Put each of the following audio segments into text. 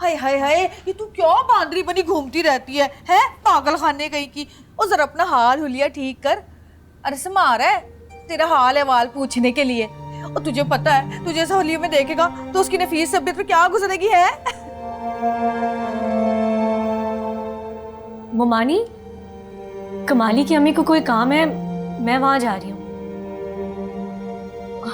हाय हाय हाय, ये तू क्यों बांदरी बनी घूमती रहती है पागल खाने कहीं की। और जरा अपना हाल हुलिया ठीक कर। अरे समार है तेरा हाल अहवाल पूछने के लिए। और तुझे पता है तुझे ऐसा होलिया में देखेगा तो उसकी नफीस तबीयत पे क्या गुजरेगी है। मोमानी, कमाली की अम्मी को कोई काम है, मैं वहां जा रही हूँ।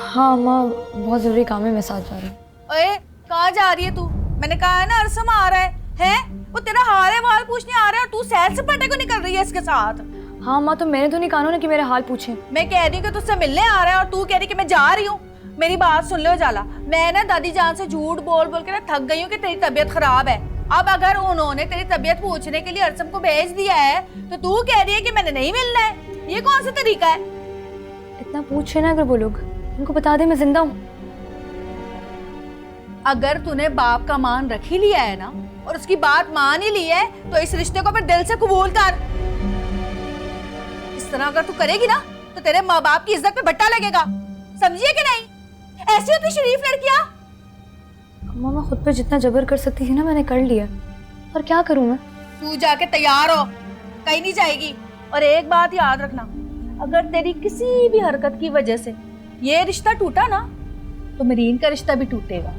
हाँ अम्मा, बहुत जरूरी काम है, मैं साथ जा रही हूँ। ओए कहाँ जा रही है तू? मैंने कहा है ना अरसम आ रहा है? वो तेरा हाल अहवाल पूछने आ रहा है और तू सैर सपाटे को निकल रही है इसके साथ। हाँ अम्मा, तो मैंने तो नहीं कहा ना कि मेरे हाल पूछे। मैं कह रही हूँ कि तुझसे मिलने आ रहा है और तू कह रही कि मैं जा रही हूँ। मेरी बात सुन लो जाला, मैं ना दादी जान से झूठ बोल बोल के ना थक गई हूँ कि तेरी तबीयत खराब है। अब अगर उन्होंने तेरी तबीयत पूछने के लिए अरसम को भेज दिया है तो तू कह रही है कि मैंने नहीं मिलना है। ये कौन सा तरीका है? इतना पूछे ना अगर वो लोग, उनको बता दे मैं जिंदा हूँ। अगर तूने बाप का मान रख ही लिया है ना और उसकी बात मान ही ली है तो इस रिश्ते को फिर दिल से कबूल कर। इस तरह अगर तू करेगी ना तो तेरे माँ बाप की इज्जत पे बट्टा लगेगा, समझिए कि नहीं? ऐसी होती शरीफ लड़कियां। अम्मा, मैं खुद पे जितना जबर कर सकती थी ना मैंने कर लिया, और क्या करूँ मैं? तू जाके तैयार हो, कहीं नहीं जाएगी। और एक बात याद रखना, अगर तेरी किसी भी हरकत की वजह से ये रिश्ता टूटा ना तो मरीन का रिश्ता भी टूटेगा।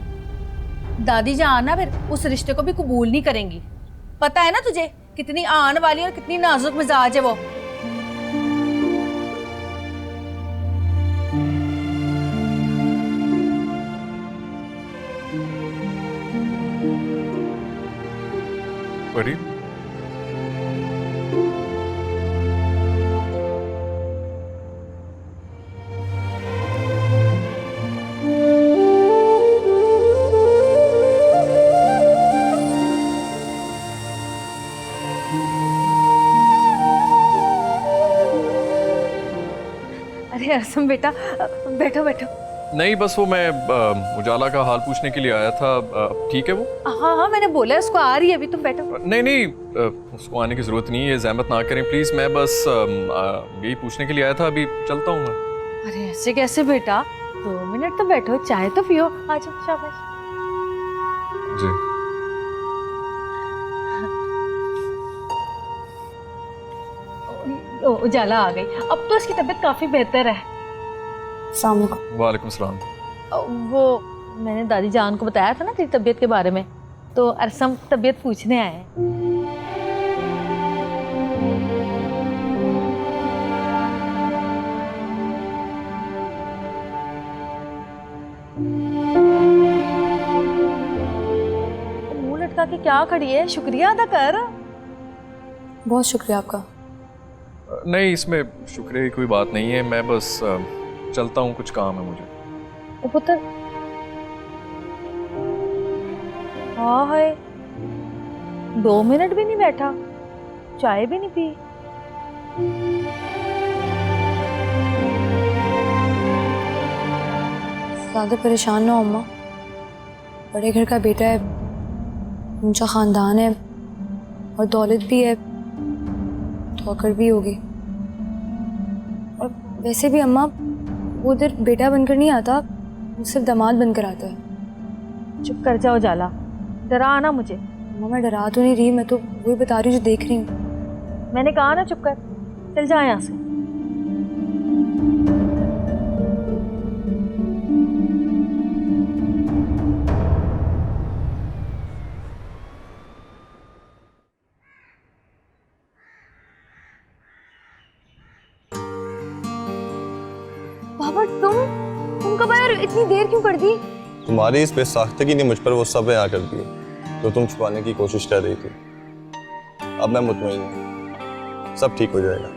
दादी जान ना फिर उस रिश्ते को भी कबूल नहीं करेंगी। पता है ना तुझे कितनी आन वाली और कितनी नाजुक मिजाज है वो। परी, अरे अरसम बेटा, बैठो बैठो। नहीं बस वो मैं उजाला का हाल पूछने के लिए आया था। ठीक है वो? हाँ हाँ मैंने बोला उसको आ रही है अभी, तुम बैठो। नहीं नहीं, उसको आने की जरूरत नहीं है, जहमत ना करें प्लीज। मैं बस यही पूछने के लिए आया था, अभी चलता हूँ मैं। अरे ऐसे कैसे बेटा, 2 मिनट तो बैठो, चाय तो पियो। आ जाओ, शाबाश। जी। उजाला आ गई, अब तो इसकी तबीयत काफी बेहतर है। अस्सलाम वालेकुम। वालेकुम सलाम। वो मैंने दादी जान को बताया था ना तेरी तबीयत के बारे में, तो अरसम तबीयत पूछने आए हैं। मुंह लटका के क्या खड़ी है, शुक्रिया अदा कर। बहुत शुक्रिया आपका। नहीं इसमें शुक्रिया की कोई बात नहीं है, मैं बस चलता हूँ, कुछ काम है मुझे। ओ पुत्र, हाँ है, 2 मिनट भी नहीं बैठा, चाय भी नहीं पी। ज़्यादा परेशान ना हो अम्मा, बड़े घर का बेटा है, ऊंचा ख़ानदान है और दौलत भी है, ठोकर भी होगी। और वैसे भी अम्मा, वो उधर बेटा बनकर नहीं आता, वो सिर्फ दामाद बनकर आता है। चुप कर जाओ जाला, डरा आना मुझे। अम्मा मैं डरा तो नहीं रही, मैं तो वही बता रही हूँ जो देख रही हूँ। मैंने कहा ना चुप कर, चल जा यहाँ से। बाबा तुम कब आए और इतनी देर क्यों कर दी? तुम्हारी इस बेसाख्तगी ने मुझ पर वो सब बयां कर दिए जो तुम छुपाने की कोशिश कर रही थी। अब मैं मुतमईन हूँ, सब ठीक हो जाएगा।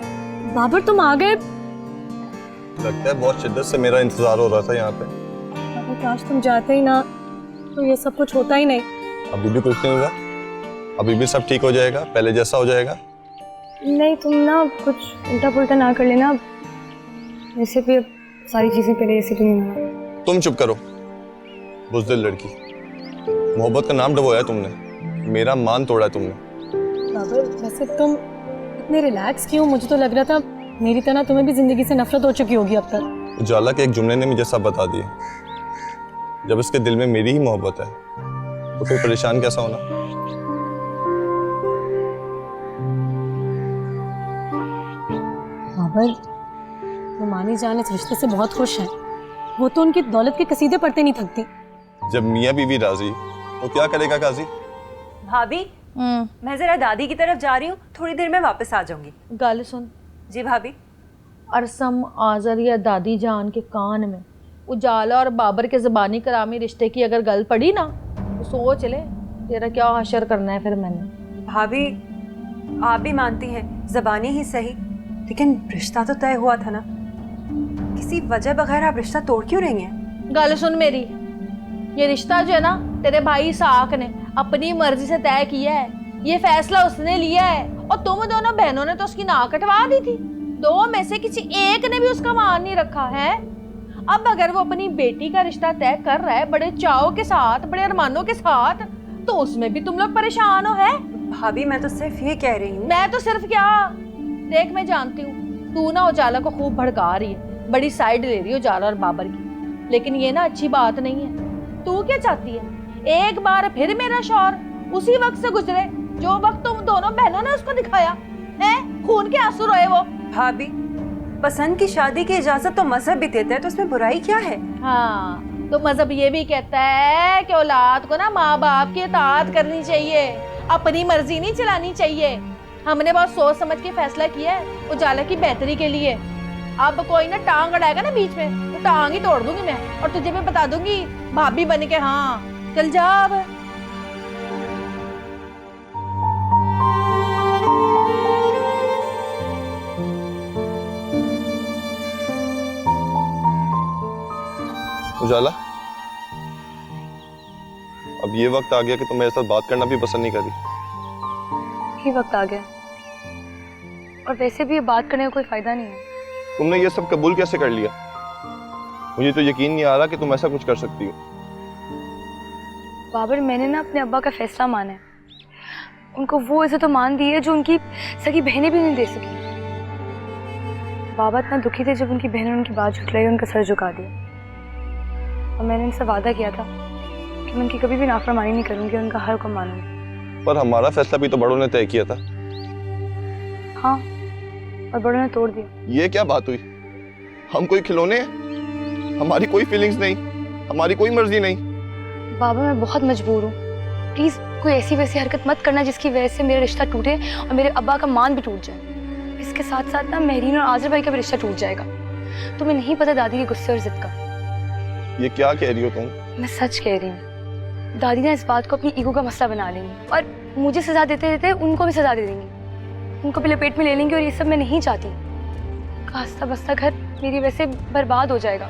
बाबर तुम आ गए। लगता है बहुत शिद्दत से मेरा इंतजार हो रहा था यहाँ पे। बाबर काश तुम जाते ही ना तो ये सब कुछ होता ही नहीं। अभी भी कुछ नहीं हुआ, अभी भी सब ठीक हो जाएगा, पहले जैसा हो जाएगा। नहीं तुम ना कुछ उल्टा पुल्टा ना कर लेना, वैसे भी अब सारी चीजें पहले जैसे तो नहीं होना। तुम चुप करो बुज़दिल लड़की, मोहब्बत का नाम डबोया तुमने, मेरा मान तोड़ा तुमने। बाबर वैसे तुम इतने रिलैक्स क्यों? मुझे तो लग रहा था मेरी तरह तुम्हें भी जिंदगी से नफरत हो चुकी होगी अब तक। उजाला के एक जुमले ने मुझे सब बता दिया। जब इसके दिल में मेरी ही मोहब्बत है तो फिर परेशान कैसा होना? बाबर, नुमानी जान इस रिश्ते से बहुत खुश हैं। वो तो उनकी दौलत के कसीदे पढ़ते नहीं थकती। जब मियाँ बीवी राजी तो क्या करेगा काजी? भाभी, मैं जरा दादी की तरफ जा रही हूँ, थोड़ी देर में वापस आ जाऊंगी। गल सुन, जी भाभी। अरसम आजर या दादी जान के कान में उजाला और बाबर के ज़बानी करामी रिश्ते की अगर गल पड़ी ना तो सोच ले तेरा क्या हशर करना है फिर मैंने। भाभी, आप भी मानती हैं ज़बानी ही सही, लेकिन रिश्ता तो तय हुआ था ना। किसी वजह बगैर आप रिश्ता तोड़ क्यों रही हैं? गल सुन मेरी, ये रिश्ता जो है ना तेरे भाई साक ने अपनी मर्जी से तय किया है। ये फैसला उसने लिया है और तुम दोनों बहनों ने तो उसकी नाक कटवा दी थी। दो में से किसी एक ने भी उसका मान नहीं रखा है। अब अगर वो अपनी बेटी का रिश्ता तय कर रहा है बड़े चाव के साथ, बड़े अरमानों के साथ, तो उसमें भी तुम लोग परेशान हो। है भाभी, मैं तो सिर्फ ये कह रही हूँ। मैं तो सिर्फ क्या, देख मैं जानती हूँ तू ना उजाला को खूब भड़का रही है, बड़ी साइड ले रही है उजाला और बाबर की, लेकिन ये ना अच्छी बात नहीं है। तू क्या चाहती है? एक बार फिर मेरा शौहर उसी वक्त से गुजरे जो वक्त तुम दोनों बहनों ने उसको दिखाया है। खून के आंसू रोए वो। भाभी, पसंद की शादी की इजाजत तो मजहब भी देता है, तो उसमें बुराई क्या है? हाँ, तो मजहब ये भी कहता है कि औलाद को ना माँ बाप की इताअत करनी चाहिए, अपनी मर्जी नहीं चलानी चाहिए। हमने बहुत सोच समझ के फैसला किया है उजाला की बेहतरी के लिए। अब कोई ना टांग अड़ाएगा ना बीच में तो टांग ही तोड़ दूंगी मैं, और तुझे भी बता दूंगी भाभी बन के। हाँ चल जा अब। उजाला, अब ये वक्त आ गया कि तुम मेरे साथ बात करना भी पसंद नहीं करी। ही वक्त आ गया, और वैसे भी ये बात करने का कोई फायदा नहीं है। तुमने ये सब कबूल कैसे कर लिया? मुझे तो यकीन नहीं आ रहा कि तुम ऐसा कुछ कर सकती हो। बाबर, मैंने ना अपने अब्बा का फैसला माना है। उनको वो इज्जत तो मान दी है जो उनकी सगी बहनें भी नहीं दे सकी। बाबा इतना दुखी थे जब उनकी बहनों ने उनकी बात झुठलाई, उनका सर झुका दिया। और मैंने उनसे वादा किया था कि मैं उनकी कभी भी नाफरमानी नहीं करूंगी, उनका हर हुक्म मानूंगी। पर हमारा फैसला भी तो बड़ों ने तय किया था। हाँ, और बड़ों ने तोड़ दिया। ये क्या बात हुई? हम कोई खिलौने हैं? हमारी कोई फीलिंग्स नहीं, हमारी कोई मर्जी नहीं। बाबा, मैं बहुत मजबूर हूँ। प्लीज कोई ऐसी वैसी हरकत मत करना जिसकी वजह से मेरा रिश्ता टूटे और मेरे अब्बा का मान भी टूट जाए। इसके साथ साथ ना मेहरीन और आज़र भाई का भी रिश्ता टूट जाएगा। तुम्हें नहीं पता दादी के गुस्से और जिद का। ये क्या कह रही हो तुम? मैं सच कह रही हूँ। दादी ना इस बात को अपनी ईगो का मसला बना लेंगी और मुझे सजा देते देते उनको भी सजा दे देंगी। उनको भी लपेट में ले लेंगी और ये सब मैं नहीं चाहती। खास्ता बस्ता घर मेरी वैसे बर्बाद हो जाएगा।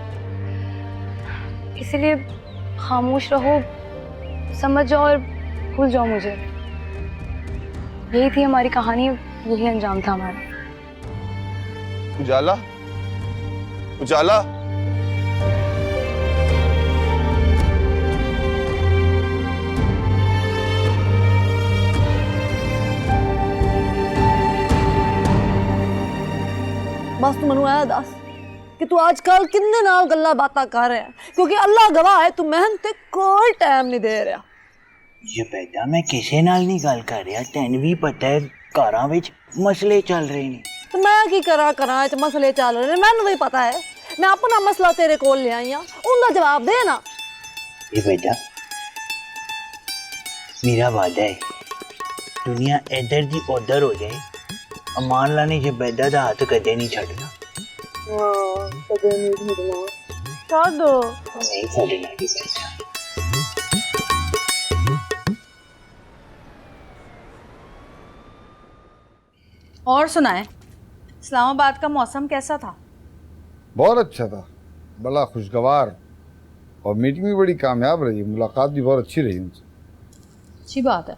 इसलिए खामोश रहो, समझ जाओ और भूल जाओ मुझे। यही थी हमारी कहानी, यही अंजाम था हमारा। उजाला, उजाला, बस तू मनु आया दस कि तू आजकल किन्ने नाल गल्ला बातां कर रहा है, क्योंकि अल्लाह गवाह है तू मेहनत ते कोई टाइम नहीं दे रहा। ये बेटा मैं किसे नाल नहीं गल कर रहा, तैनू भी पता है घरां विच मसले चल रहे ने। तो मैं की करा च मसले चल रहे ने, मैनू भी पता है। मैं अपना मसला तेरे कोल ले आई हां, उनका जवाब दे ना। ये बेटा मेरा वादा है, दुनिया इधर दी उधर हो जाए, अमान ला ने बेदा दा हाथ कदे नहीं छड़ना। छोड़ दो। नहीं छड़ना की बेटा। और सुनाए, इस्लामाबाद का मौसम कैसा था? बहुत अच्छा था, बड़ा खुशगवार, और मीटिंग भी बड़ी कामयाब रही, मुलाकात भी बहुत अच्छी रही उनसे। अच्छी बात है।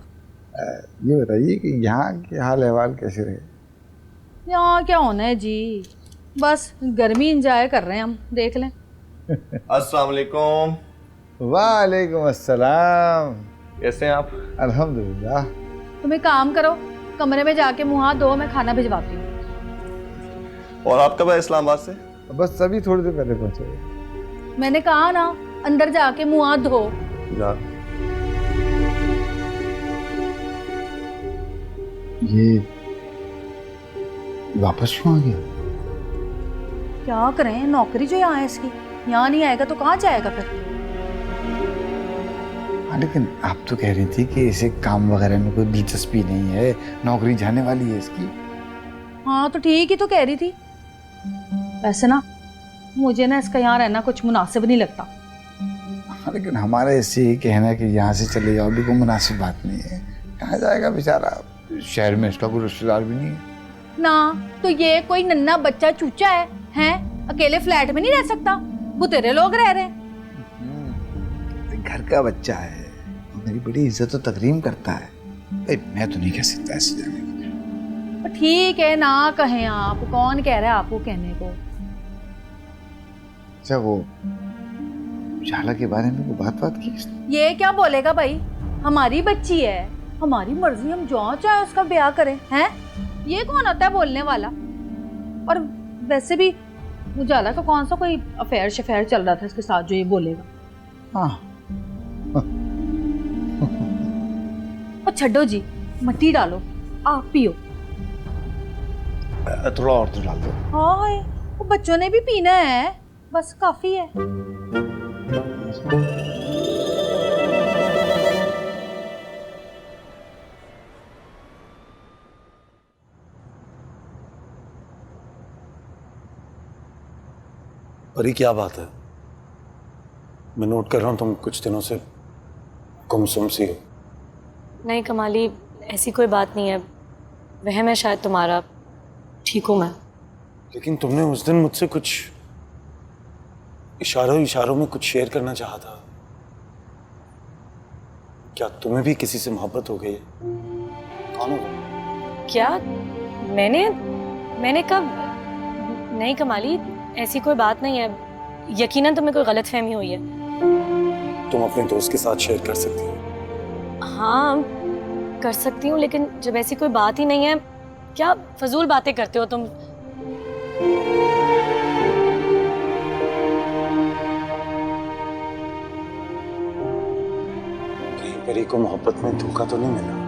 ये बताइए कि यहाँ के हाल अहवाल कैसे रहे? यहाँ क्या होना है जी, बस गर्मी इंजॉय कर रहे हैं हम, देख लें। अस्सलाम वालेकुम। वालेकुम अस्सलाम। कैसे हैं आप? अल्हम्दुलिल्लाह। तुम एक काम करो, कमरे में जाके मुँह हाथ धो, मैं खाना भिजवाती हूँ। और आप कब आए इस्लामाबाद से? बस अभी थोड़ी देर पहले पहुँचे। मैंने कहा ना, अंदर जाके मुँह हाथ धो। यार ये वापस क्यों आ गया? क्या करें, नौकरी जो यहाँ है इसकी, यहाँ नहीं आएगा तो कहाँ जाएगा फिर? हाँ, लेकिन आप तो कह रही थी कि इसे काम वगैरह में कोई दिलचस्पी नहीं है, नौकरी जाने वाली है इसकी। हाँ तो ठीक ही तो कह रही थी। वैसे ना मुझे ना इसका यहाँ रहना कुछ मुनासिब नहीं लगता। हाँ, लेकिन हमारा ऐसे ही कहना कि यहाँ से चले जाओ भी कोई मुनासिब बात नहीं है। कहाँ जाएगा बेचारा, शहर में इसका कोई रिश्तेदार भी नहीं है ना। तो ये कोई नन्हा बच्चा चूचा है, हैं? अकेले फ्लैट में नहीं रह सकता, बुतेरे लोग रह रहे हैं। घर का बच्चा है, मेरी बड़ी इज्जत और तकरीम करता है। मैं तो नहीं कह सकता ऐसे जाने को। ठीक है ना कहें आप, कौन कह रहा है आपको कहने को? अच्छा, वो शाला के बारे में वो बात की इसने? ये क्या बोलेगा भाई, हमारी बच्ची है, हमारी मर्जी, हम जो चाहे उसका ब्याह करें, हैं? ये कौन होता है बोलने वाला? और वैसे भी उजाला का कौन सा कोई अफेयर शफेयर चल रहा था इसके साथ जो ये बोलेगा? हाँ। और छड्डो जी, मट्टी डालो, आप पियो। थोड़ा और तो डाल दो। हाँ, वो बच्चों ने भी पीना है, बस काफी है। परी, क्या बात है? मैं नोट कर रहा हूँ तुम कुछ दिनों से गुमसुम सी हो। नहीं कमाली, ऐसी कोई बात नहीं है, वहम है शायद तुम्हारा। ठीक हूँ मैं। लेकिन तुमने उस दिन मुझसे कुछ इशारों में कुछ शेयर करना चाहा था। क्या तुम्हें भी किसी से मोहब्बत हो गई है? कौन हो वो? क्या? मैंने कब? नहीं कमाली, ऐसी कोई बात नहीं है। यकीनन तुम्हें कोई गलतफहमी हुई है। तुम अपने दोस्त के साथ शेयर कर सकती हो। हाँ कर सकती हूँ, लेकिन जब ऐसी कोई बात ही नहीं है, क्या फजूल बातें करते हो तुम? कहीं परी को मोहब्बत में धोखा तो नहीं मिला?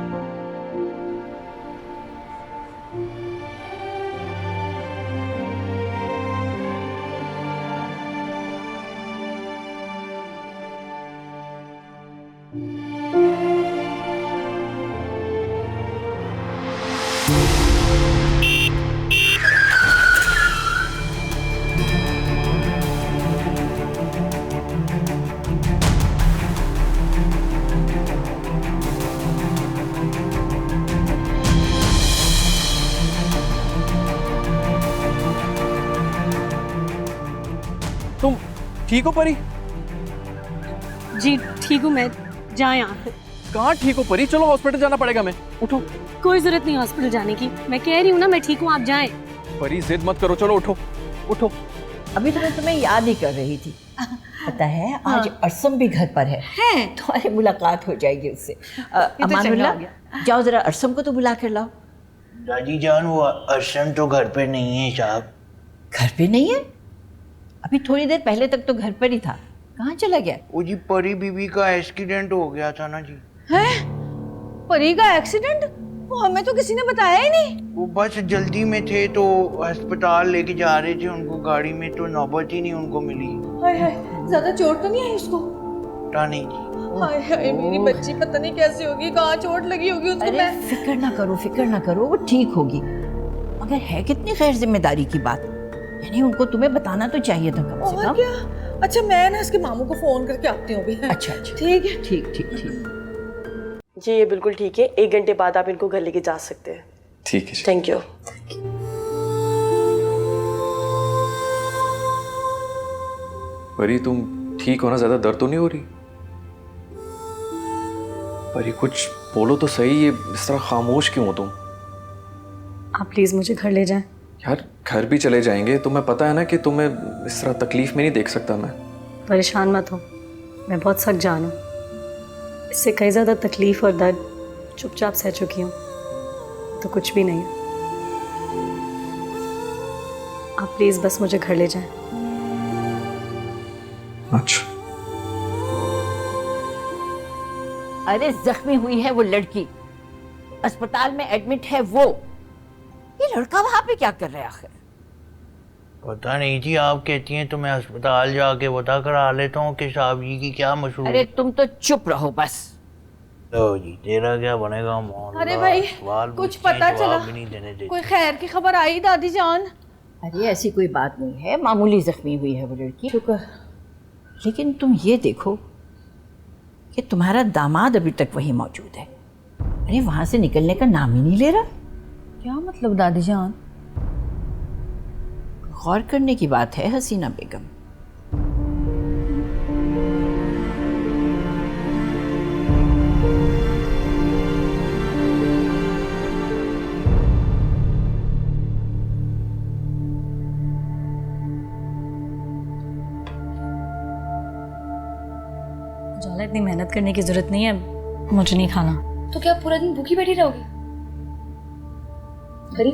तुम ठीक हो परी? जी ठीक हूँ मैं। जाए यहाँ। कहाँ ठीक हो परी? चलो हॉस्पिटल जाना पड़ेगा। मैं उठो। कोई जरूरत नहीं हॉस्पिटल जाने की, मैं कह रही हूँ ना मैं ठीक हूँ, आप जाएं। परी जिद मत करो, चलो उठो उठो। अभी तो मैं तुम्हें याद ही कर रही थी। पता है आज अरसम भी घर पर है, तुम्हारी मुलाकात हो जाएगी उससे। अमानुल्लाह, जाओ जरा अरसम को तो बुला कर लाओ। दादी जान, वो अरसम तो घर पर नहीं है साहब। घर पे नहीं है? अभी थोड़ी देर पहले तक तो घर पर ही था, कहाँ चला गया? वो जी परी बीबी का एक्सीडेंट हो गया था ना जी। हैं? परी का एक्सीडेंट? वो हमें तो किसी ने बताया ही नहीं। वो बस जल्दी में थे तो अस्पताल लेके जा रहे थे उनको गाड़ी में, तो नौबत ही नहीं उनको मिली। हाय हाय, ज्यादा चोट तो नहीं है उसको? पता नहीं जी। हाय हाय, मेरी बच्ची पता नहीं कैसी होगी, कहाँ चोट लगी होगी उसको। अरे फिक्र ना करो, वो ठीक होगी। मगर है कितनी गैर जिम्मेदारी की बात, यानी उनको तुम्हें बताना तो चाहिए था कम से कम। क्या? अच्छा मैं ना इसके मामू को फोन करके आती हूँ अभी। अच्छा ठीक है। ठीक। जी ये बिल्कुल ठीक है, 1 घंटे बाद आप इनको घर लेके जा सकते हैं। ठीक है। Thank you. परी तुम ठीक हो ना? ज्यादा दर्द तो नहीं हो रही? परी कुछ बोलो तो सही, ये इस तरह खामोश क्यों हो तुम? आप प्लीज मुझे घर ले जाएं। यार घर भी चले जाएंगे, तुम्हें पता है ना कि तुम्हें इस तरह तकलीफ में नहीं देख सकता मैं। परेशान मत हो, मैं बहुत सख्त जान हूँ, इससे कई ज़्यादा तकलीफ और दर्द चुपचाप सह चुकी हूँ, तो कुछ भी नहीं है। आप प्लीज़ बस मुझे घर ले जाएं। अच्छा। अरे जख्मी हुई है वो लड़की, अस्पताल में एडमिट है वो, ये लड़का वहां पे क्या कर रहा है आखिर? पता नहीं जी, आप कहती हैं तो मैं अस्पताल जाके पता करा लेता हूँ कि साहब जी की क्या मशहूर। अरे तुम तो चुप रहो बस। तो जी तेरा क्या बनेगा मौला? अरे भाई, सवाल कुछ पूछते हैं, पता जवाब चला? भी नहीं देने देते। कोई खैर की खबर आई दादी जान? अरे ऐसी कोई बात नहीं है, मामूली जख्मी हुई है वो लड़की। शुक्र। लेकिन तुम ये देखो कि तुम्हारा दामाद अभी तक वहीं मौजूद है। अरे वहां से निकलने का नाम ही नहीं ले रहा। क्या मतलब दादी जान? गौर करने की बात है हसीना बेगम। जाला, इतनी मेहनत करने की जरूरत नहीं है, मुझे नहीं खाना। तो क्या पूरा दिन भूखी बैठी रहोगी? परी,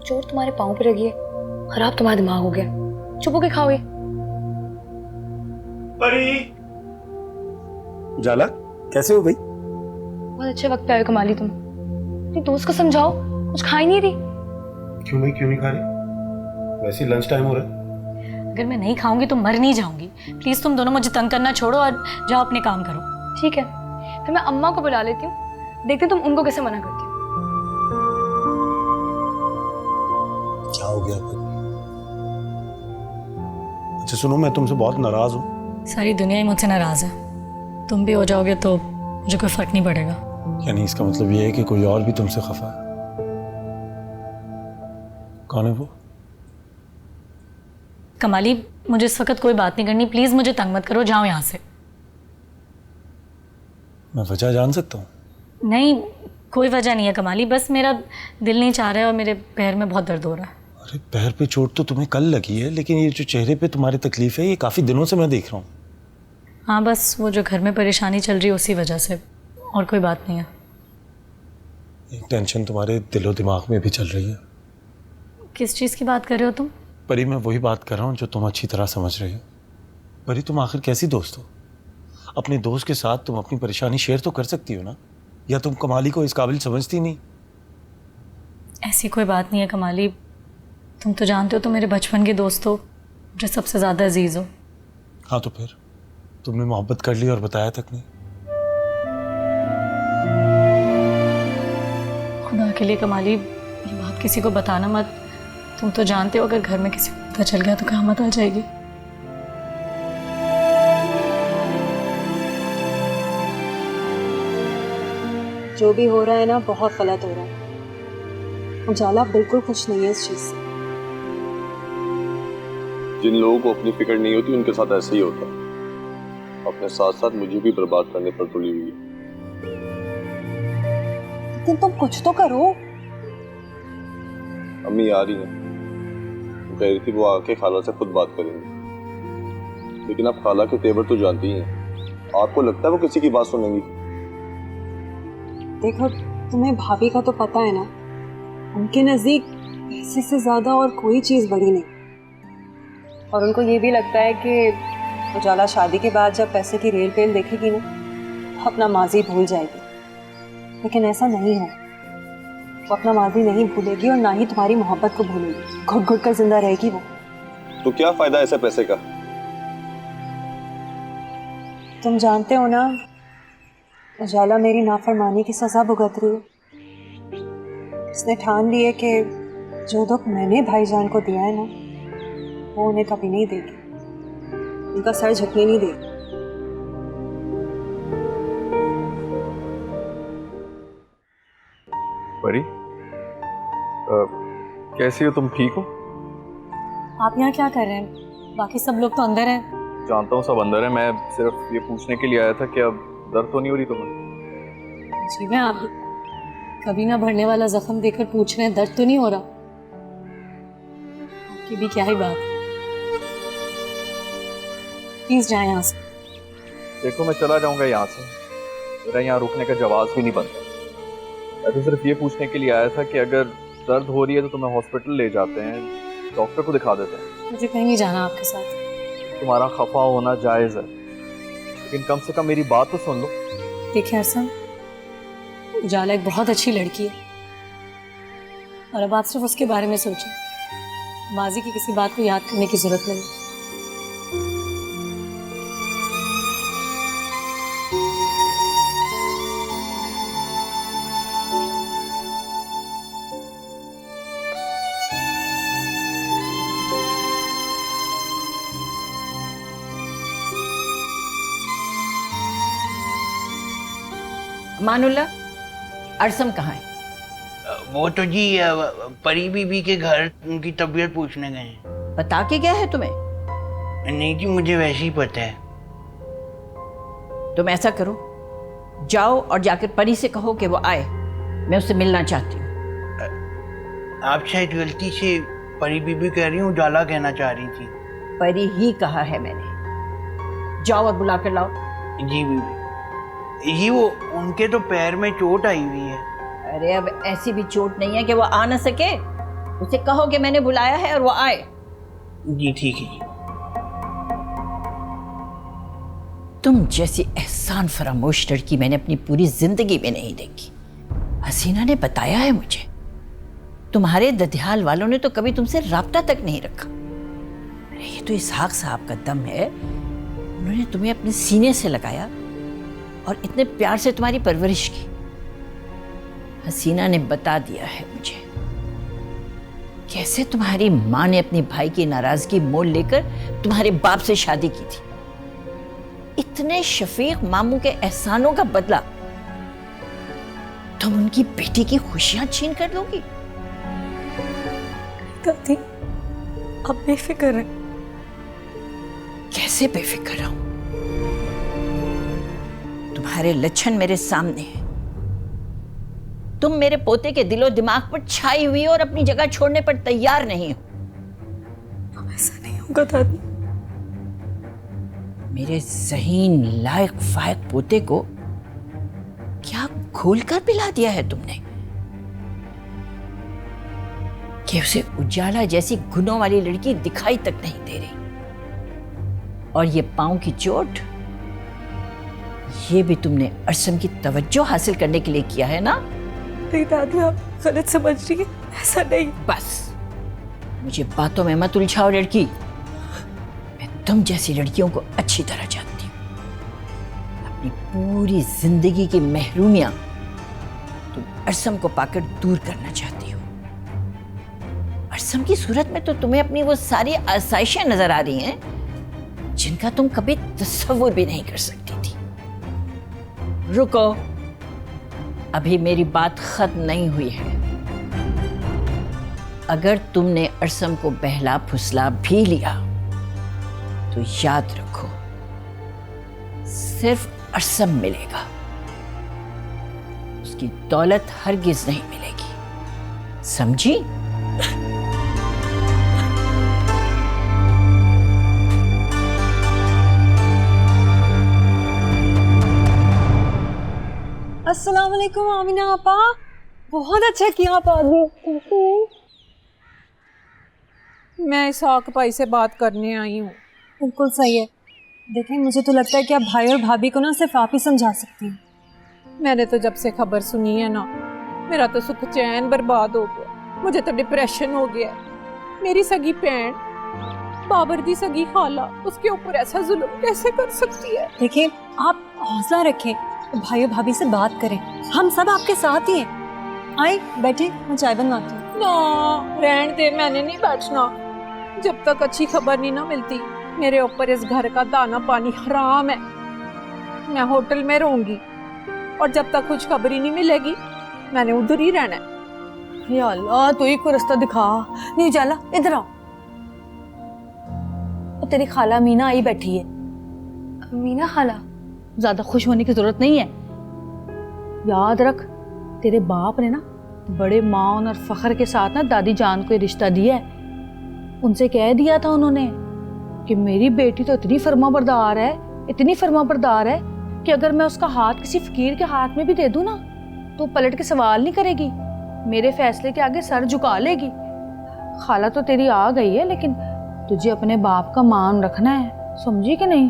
चोट तुम्हारे पाँव पे लगी है, खराब तुम्हारा दिमाग हो गया, चुप होके खाओगे। परी, जाला कैसे हो भाई? बहुत अच्छे वक्त पे आए कमाली तुम। अपनी दोस्त को समझाओ, कुछ खा ही नहीं रही। क्यों भाई, क्यों नहीं खा रही? वैसे ही लंच टाइम हो रहा है। अगर मैं नहीं खाऊंगी तो मर नहीं जाऊंगी। प्लीज तुम दोनों मुझे तंग करना छोड़ो और जाओ अपने काम करो। ठीक है, फिर मैं अम्मा को बुला लेती हूँ, देखती हूँ तुम उनको कैसे मना करती हो। क्या हो गया परी? अच्छा सुनो, मैं तुमसे बहुत नाराज हूँ। सारी दुनिया ही मुझसे नाराज है, तुम भी हो जाओगे तो मुझे कोई फर्क नहीं पड़ेगा। यानी इसका मतलब ये है कि कोई और भी तुमसे खफा है? कौन है वो? कमाली, मुझे इस वक्त कोई बात नहीं करनी, प्लीज मुझे तंग मत करो, जाओ यहाँ से। मैं वजह जान सकता हूँ? नहीं, कोई वजह नहीं है कमाली, बस मेरा दिल नहीं चाह रहा है और मेरे पैर में बहुत दर्द हो रहा है। अरे पैर पे चोट तो तुम्हें कल लगी है, लेकिन ये जो चेहरे पे तुम्हारी तकलीफ है ये काफी दिनों से मैं देख रहा हूँ। हाँ, बस वो जो घर में परेशानी चल रही है उसी वजह से, और कोई बात नहीं है। एक टेंशन तुम्हारे दिलो दिमाग में भी चल रही है। किस चीज़ की बात कर रहे हो तुम? परी, मैं वही बात कर रहा हूँ जो तुम अच्छी तरह समझ रही हो। परी, तुम आखिर कैसी दोस्त हो? अपने दोस्त के साथ तुम अपनी परेशानी शेयर तो कर सकती हो ना? या तुम कमाली को इस काबिल समझती नहीं? ऐसी कोई बात नहीं है कमाली, तुम तो जानते हो, तुम मेरे बचपन के दोस्त हो, मुझे सबसे ज़्यादा अजीज़ हो। हाँ तो फिर तुमने मोहब्बत कर ली और बताया तक नहीं? खुदा के लिए कमाली, ये बात किसी को बताना मत। तुम तो जानते हो अगर घर में किसी को पता चल गया तो क़यामत आ जाएगी। जो भी हो रहा है ना, बहुत गलत हो रहा है। उजाला बिल्कुल खुश नहीं है इस चीज से। जिन लोगों को अपनी फिक्र नहीं होती उनके साथ ऐसे ही होता है। अपने साथ साथ मुझे भी बर्बाद करने पर तुली हुई है। लेकिन तुम कुछ तो करो। अम्मी आ रही हैं, कह रही थी वो आके खाला से खुद बात करेंगी, लेकिन आप खाला के तेवर तो जानती ही हैं। आपको लगता है वो किसी की बात सुनेंगी? देखो, तुम्हें भाभी का तो पता है ना, उनके नजदीक पैसे से ज्यादा और कोई चीज बड़ी नहीं। और उनको ये भी लगता है कि उजाला शादी के बाद जब पैसे की रेल पेल देखेगी ना, अपना माजी भूल जाएगी। लेकिन ऐसा नहीं है, वो अपना माजी नहीं भूलेगी और ना ही तुम्हारी मोहब्बत को भूलेगी। घुट घुट कर जिंदा रहेगी वो। तो क्या फायदा ऐसे पैसे का? तुम जानते हो ना, उजाला मेरी नाफरमानी की सजा भुगत रही है। उसने ठान ली है कि जो दुख मैंने भाईजान को दिया है ना, वो उन्हें कभी नहीं देगी, उनका सर झुकने नहीं देगी। परी, कैसी हो तुम? ठीक हो? आप यहाँ क्या कर रहे हैं? बाकी सब लोग तो अंदर हैं। जानता हूँ सब अंदर है, मैं सिर्फ ये पूछने के लिए आया था कि अब दर्द तो नहीं हो रही तुम्हें? जी, मैं आप कभी ना भरने वाला जख्म देखकर पूछ रहे हैं दर्द तो नहीं हो रहा? आपकी भी क्या ही बात। प्लीज जाए यहाँ से। देखो, मैं चला जाऊंगा यहाँ से, मेरा यहाँ रुकने का जवाब भी नहीं बनता। मैं तो सिर्फ ये पूछने के लिए आया था कि अगर दर्द हो रही है तो तुम्हें हॉस्पिटल ले जाते हैं, डॉक्टर को दिखा देते हैं। मुझे कहीं नहीं जाना आपके साथ। तुम्हारा खफा होना जायज़ है, लेकिन कम से कम मेरी बात तो सुन लो। देखिए अरसम, उजाला एक बहुत अच्छी लड़की है और अब आप सिर्फ उसके बारे में सोचें, माजी की किसी बात को याद करने की जरूरत नहीं। मानुल्ला, अरसम कहाँ है? वो तो जी परी बीबी के घर उनकी तबीयत पूछने गए हैं। बता के गया है तुम्हें? नहीं जी, मुझे वैसे ही पता है। तुम ऐसा करो, जाओ और जाकर परी से कहो कि वो आए, मैं उससे मिलना चाहती हूँ। आप शायद गलती से परी बीबी कह रही हूँ, उजाला कहना चाह रही थी। परी ही कहा है मैंने। जाओ और बुला कर लाओ। जी बीबी। ये वो उनके तो पैर में चोट आई हुई है। अरे अब ऐसी भी चोट नहीं है कि वो आ ना सके। उसे कहो कि मैंने बुलाया है और वो आए। जी ठीक है जी। तुम जैसी एहसान फरामोश लड़की मैंने अपनी पूरी जिंदगी में नहीं देखी। हसीना ने बताया है मुझे, तुम्हारे ददियाल वालों ने तो कभी तुमसे राब्ता तक नहीं रखा। अरे ये तो इसहाक साहब का दम है, उन्होंने तुम्हें अपने सीने से लगाया और इतने प्यार से तुम्हारी परवरिश की। हसीना ने बता दिया है मुझे कैसे तुम्हारी माँ ने अपने भाई की नाराजगी मोल लेकर तुम्हारे बाप से शादी की थी। इतने शफीक मामू के एहसानों का बदला तुम उनकी बेटी की खुशियां छीन कर लोगी। दादी, आप बेफिक्र हैं। कैसे बेफिक्र हूं? तुम्हारे लक्षण मेरे सामने हैं। तुम मेरे पोते के दिलो दिमाग पर छाई हुई हो और अपनी जगह छोड़ने पर तैयार नहीं हो। अब ऐसा नहीं होगा दादी। मेरे ज़हीन लायक फायक पोते को क्या खोलकर पिला दिया है तुमने कि उसे उजाला जैसी गुनों वाली लड़की दिखाई तक नहीं दे रही। और ये पांव की चोट, ये भी तुमने अरसम की तवज्जो हासिल करने के लिए किया है ना? नहीं दादी, आप गलत समझ रही है, ऐसा नहीं। बस मुझे बातों में मत उलझाओ लड़की। मैं तुम जैसी लड़कियों को अच्छी तरह जानती हूँ। अपनी पूरी जिंदगी की महरूमियां तुम अरसम को पाकर दूर करना चाहती हो। अरसम की सूरत में तो तुम्हें अपनी वो सारी आसाइशें नजर आ रही हैं जिनका तुम कभी तसव्वुर भी नहीं कर सकती थी। रुको, अभी मेरी बात खत्म नहीं हुई है। अगर तुमने अरसम को बहला फुसला भी लिया तो याद रखो, सिर्फ अरसम मिलेगा, उसकी दौलत हरगिज नहीं मिलेगी, समझी? अस्सलाम वालेकुम आमिना आपा, बहुत अच्छा किया आप आ गए। मैं इसहाक भाई से बात करने आई हूँ। बिल्कुल सही है। देखें, मुझे तो लगता है कि आप भाई और भाभी को ना सिर्फ आप ही समझा सकती हैं। मैंने तो जब से खबर सुनी है ना, मेरा तो सुख चैन बर्बाद हो गया। मुझे तो डिप्रेशन हो गया। मेरी सगी भैन, बाबर दी सगी खाला, उसके ऊपर ऐसा जुल्म कैसे कर सकती है? देखिए, आप हौसला रखें, भाई और भाभी से बात करें, हम सब आपके साथ ही हैं। आए बैठे, मैं चाय बनवाती हूँ। ना रहने दे, मैंने नहीं बैठना जब तक अच्छी खबर नहीं ना मिलती। मेरे ऊपर इस घर का दाना पानी हराम है। मैं होटल में रहूंगी और जब तक कुछ खबर ही नहीं मिलेगी मैंने उधर ही रहना है। या अल्लाह, तो ही कोई रास्ता दिखा। नहीं उजाला, इधर आओ। तेरी खाला मीना आई बैठी है। मीना खाला? ज्यादा खुश होने की जरूरत नहीं है। याद रख, तेरे बाप ने ना बड़े मान और फख्र के साथ ना दादी जान को ये रिश्ता दिया है। उनसे कह दिया था उन्होंने कि मेरी बेटी तो इतनी फर्माबरदार है, इतनी फर्माबरदार है कि अगर मैं उसका हाथ किसी फकीर के हाथ में भी दे दूं ना तो पलट के सवाल नहीं करेगी, मेरे फैसले के आगे सर झुका लेगी। खाला तो तेरी आ गई है, लेकिन तुझे अपने बाप का मान रखना है, समझी कि नहीं?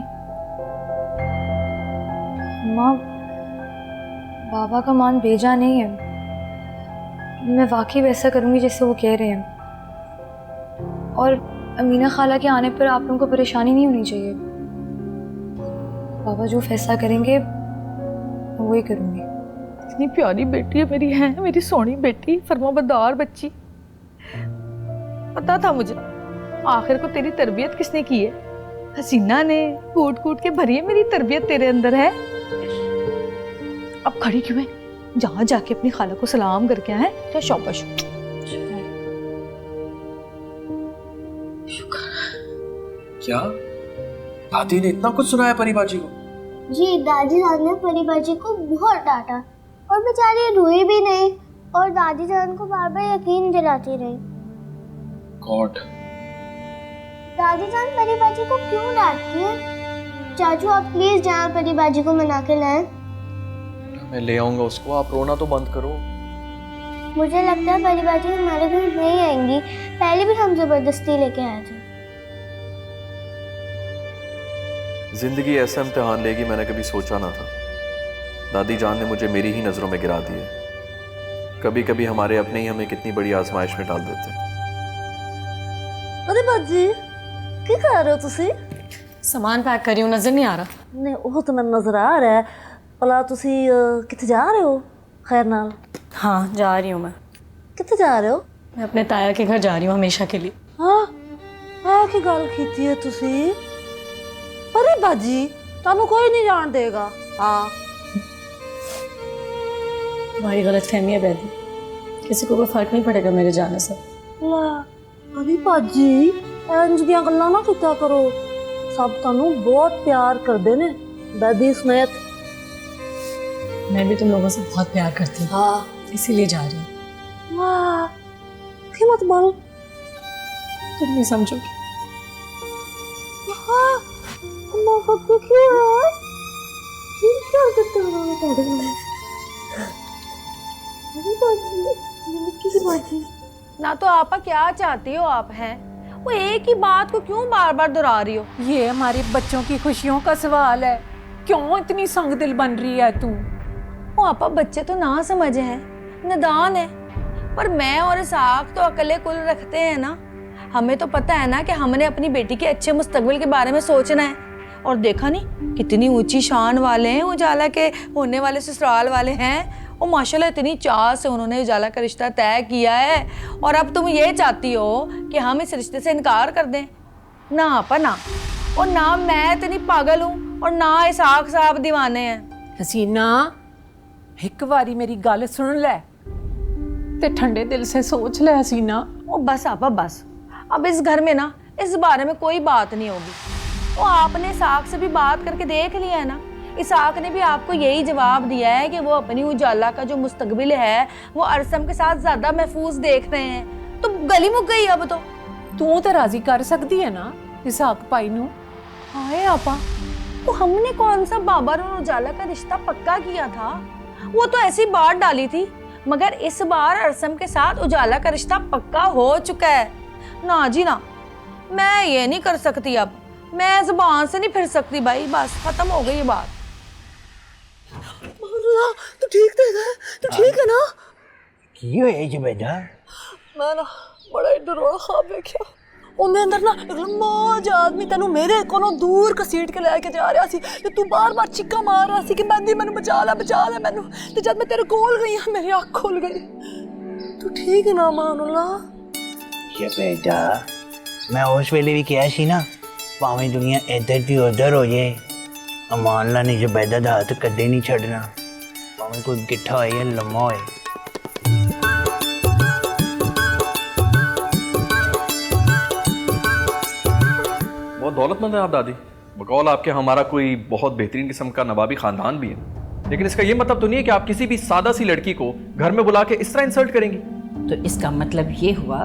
बाबा का मान बेजा नहीं है। मैं वाकई वैसा करूँगी जैसे वो कह रहे हैं। और अमीना खाला के आने पर आप लोगों को परेशानी नहीं होनी चाहिए। बाबा जो फैसला करेंगे मैं वही करूँगी। इतनी प्यारी बेटी है मेरी, है मेरी सोनी बेटी, फरमाबरदार बच्ची। पता था मुझे, आखिर को तेरी तरबियत किसने की है? हसीना ने कूट कूट के भरी है मेरी तरबियत तेरे अंदर है। अब खड़ी क्यों है? जहाँ जाके अपनी खाला को सलाम करके आए। क्या शाबाश। क्या दादी ने इतना कुछ सुनाया परी बाजी को? जी, दादी जान ने परी बाजी को बहुत डांटा और बेचारी रोई भी नहीं और दादी जान को बार बार यकीन दिलाती रही। गॉड। दादी जान परी बाजी को क्यों डांटती है? चाचू आप प्लीज जाएं परी बाजी को मना के लाएं। मैं ले आऊंगा उसको, आप रोना तो बंद करो। मुझे लगता है परी बाजी हमारे घर नहीं आएंगी, पहले भी हम जबरदस्ती लेके आए थे। जिंदगी ऐसा इम्तिहान लेगी मैंने कभी सोचा ना था। दादी जान ने मुझे मेरी ही नजरों में गिरा दिया। कभी कभी हमारे अपने ही हमें कितनी बड़ी आजमाइश में डाल देते हैं। अरे बाजी की कर रहे हो तुसी? सामान पैक करी हूँ, नजर नहीं आ रहा। नहीं वो तो मैं नजर आ रहा है। भला तुसी किथे जा रहे हो? खैर नाल। हाँ जा रही हूँ मैं। किथे जा रहे हो? मैं अपने ताया के घर जा रही हूँ हमेशा के लिए। हाँ की गल कीती है तुसी? अरे बाजी तानू कोई नहीं जान देगा। हाँ तुम्हारी गलत फहमी है बैदी, किसी को कोई फर्क नहीं पड़ेगा मेरे जाने से। अरे बाजी इंज दियां गल्लां ना किया करो, सब तानू बहुत प्यार करदे ने, बैदी समेत। मैं भी तुम लोगों से बहुत प्यार करती हूँ। हाँ इसीलिए जा रही हूँ। वाह की मत बोल, तुम नहीं समझोगी। हाँ मोहब्बत क्यों है? क्या करते हो उन्होंने? ना तो आपा क्या चाहती हो आप हैं? वो एक ही बात को क्यों बार बार दोहरा रही हो? ये हमारे बच्चों की खुशियों का सवाल है, क्यों इतनी संग दिल बन रही है तू? वो आपा बच्चे तो ना समझे हैं, नादान है, पर मैं और इसाक तो अकले कुल रखते हैं ना। हमें तो पता है ना कि हमने अपनी बेटी के अच्छे मुस्तकबिल के बारे में सोचना है। और देखा नहीं कितनी ऊंची शान वाले हैं उजाला के होने वाले ससुराल वाले हैं। और माशाल्लाह इतनी चाह से उन्होंने उजाला का रिश्ता तय किया है, और अब तुम ये चाहती हो कि हम इस रिश्ते से इनकार कर दें? ना आपा ना, और ना मैं इतनी पागल हूँ और ना इसाक साहब दीवाने हैं। हसीना एक बारी मेरी गल सुन ले ते ठंडे दिल से सोच ले हसीना। ओ बस आपा बस, अब इस घर में ना इस बारे में कोई बात नहीं होगी। वो आपने इसाक से भी बात करके देख लिया है ना। इसाक ने भी आपको यही जवाब दिया है कि वो अपनी उजाला का जो मुस्तकबिल है वो अरसम के साथ ज्यादा महफूज देख रहे हैं। तो गली मुक गई अब तू तो राजी कर सकती है ना इसाक भाई नू। हाय आपा, वो हमने कौन सा बाबर और उजाला का रिश्ता पक्का किया था? वो तो ऐसी बात डाली थी, मगर इस बार अरसम के साथ उजाला का रिश्ता पक्का हो चुका है। ना जी ना, मैं ये नहीं कर सकती, अब मैं जुबान से नहीं फिर सकती भाई, बस खत्म हो गई ये बात। तू ठीक तू ठीक है ना? की होया जी बेटा? मैं ना बड़ा डरोड़ा ख्वाब देखा। ਉਹਦੇ ਅੰਦਰ ਨਾ ਇੱਕ ਲੰਮਾ ਜਿਹਾ ਆਦਮੀ ਤੈਨੂੰ ਮੇਰੇ ਕੋਲੋਂ ਦੂਰ ਘਸੀਟ ਕੇ ਲੈ ਕੇ ਜਾ ਰਿਹਾ ਸੀ ਤੇ ਤੂੰ ਬਾਰ-ਬਾਰ ਚੀਕਾਂ ਮਾਰ ਰਿਹਾ ਸੀ ਕਿ ਬੰਦੀ ਮੈਨੂੰ ਬਚਾ ਲੈ ਮੈਨੂੰ। ਤੇ ਜਦ ਮੈਂ ਤੇਰੇ ਕੋਲ ਗਈ ਮੇਰੀ ਅੱਖ ਖੁੱਲ ਗਈ। ਤੂੰ ਠੀਕ ਹੈ ਨਾ ਮਾਨੂਲਾ? ये बेटा मैं उस वेले भी किया सी ना, भावें दुनिया इधर दी उधर हो जाए, अमानला ने जुबैदा दा हाथ कदे नहीं छड़ना, भावें कोई गिट्ठा होए या लम्मा होए। बहुत दौलतमंद है आप दादी, बकौल आपके हमारा कोई बहुत बेहतरीन किस्म का नवाबी खानदान भी है, लेकिन इसका ये मतलब तो नहीं है कि आप किसी भी सादा सी लड़की को घर में बुला के इस तरह इंसल्ट करेंगी। तो इसका मतलब ये हुआ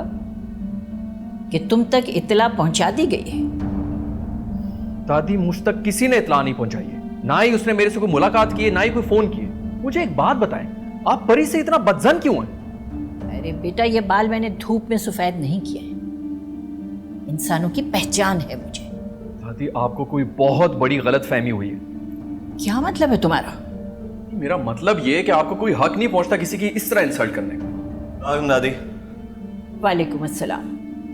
कि तुम तक इत्तला पहुंचा दी गई है? दादी मुझ तक किसी ने इत्तला नहीं पहुंचाई है, ना ही उसने मेरे से कोई मुलाकात की है, ना ही कोई फोन किए। मुझे एक बात बताएं, आप परी से इतना बदजन क्यों हैं? अरे बेटा, ये बाल मैंने धूप में सफेद नहीं किए हैं, इंसानों की पहचान है मुझे। दादी आपको कोई बहुत बड़ी गलत फहमी हुई है। क्या मतलब है तुम्हारा? मेरा मतलब ये है कि आपको कोई हक नहीं पहुंचता किसी की इस तरह इंसल्ट करने का। दादी। वालेकुम अस्सलाम।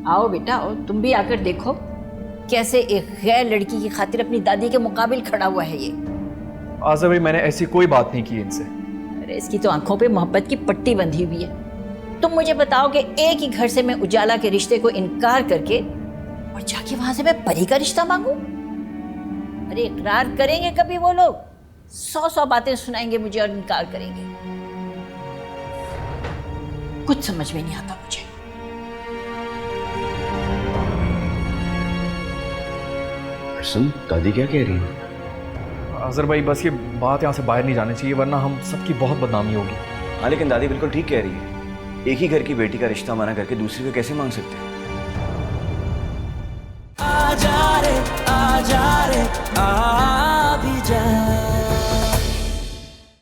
आओ बेटा आओ, तुम भी आकर देखो कैसे एक गैर लड़की की खातिर अपनी दादी के मुकाबिल खड़ा हुआ है ये। आज़ा भाई, मैंने ऐसी कोई बात नहीं की इनसे। अरे इसकी तो आंखों पे मोहब्बत की पट्टी बंधी हुई है। तुम मुझे बताओ कि एक ही घर से मैं उजाला के रिश्ते को इनकार करके और जाके वहां से मैं परी का रिश्ता मांगू? अरे इकरार करेंगे कभी वो लोग? 100 बातें सुनाएंगे मुझे और इनकार करेंगे। कुछ समझ में नहीं आता मुझे। दादी क्या कह रही है? अजहर भाई, बस ये बात यहाँ से बाहर नहीं जानी चाहिए, वरना हम सबकी बहुत बदनामी होगी। हाँ, लेकिन दादी बिल्कुल ठीक कह रही है। एक ही घर की बेटी का रिश्ता मना करके दूसरी को कैसे मांग सकते हैं? आजा रे, आजा रे,